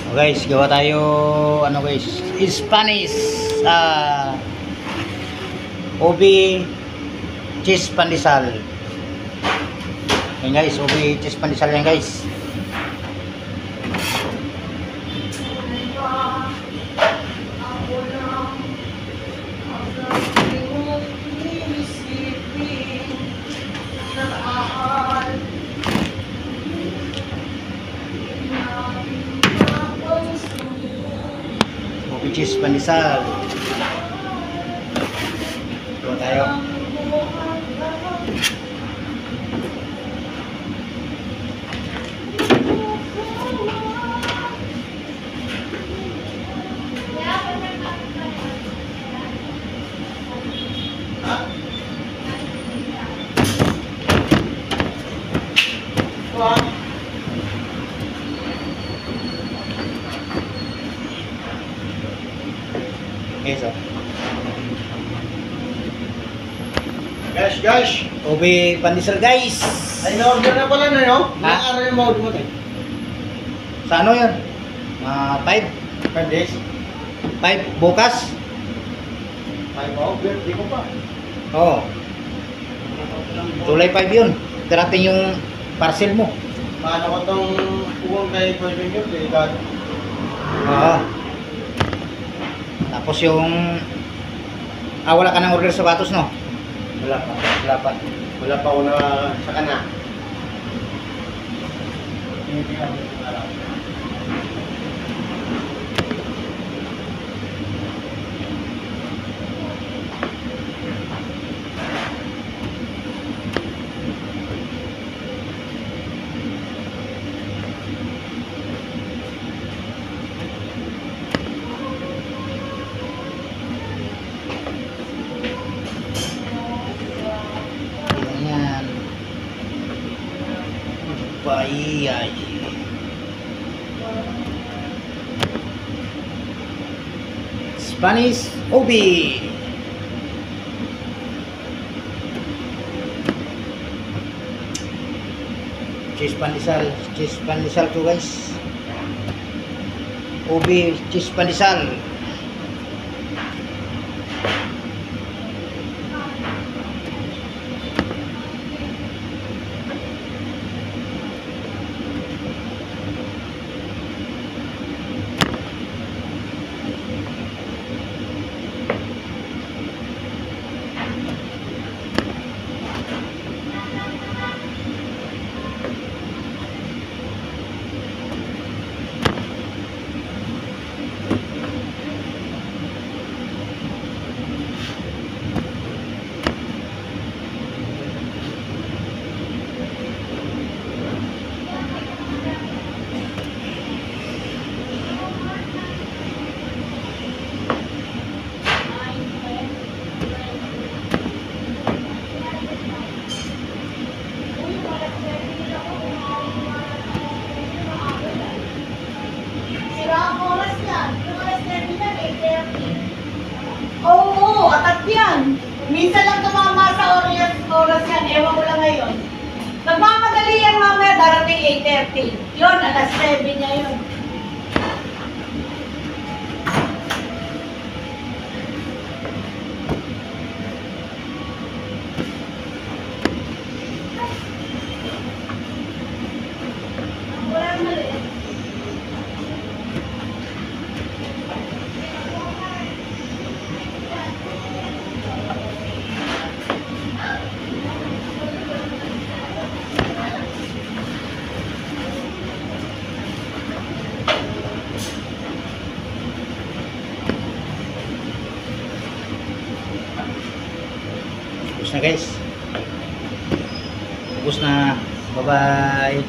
So guys, gawa tayo ano guys, Spanish ubi cheese pandesal. Yan guys, ubi cheese pandesal yan guys. Ubi cheese pandesal. Gawa tayo. Okay, so Guys, ubi pandesal guys. ay na-order na pala na yun. Ha? Ilang araw yung ma-order mo tayo? Sa ano yun? 5 5 days? bukas. 5 oh, birthday ko pa. Oo. July 5 yun. Darating yung parcel mo. Paano ko itong puwang kay Pwede yun? Delikado. Oo. Tapos yung wala ka ng order sa Batos, no? Wala pa. Wala pa. Wala pa ako na sa kana. Ayan. Bayay. Spanish ubi. Cheese pandesal to guys. Ubi cheese pandesal. Oo, atat yan. Minsan lang tumama sa oras yan. Ewan ko lang ngayon. Nagmamadali yan mamaya, darating 8:30. Yun, alas 7 niya yun. Wala mali. Tapos na guys. Tapos na. Bye-bye.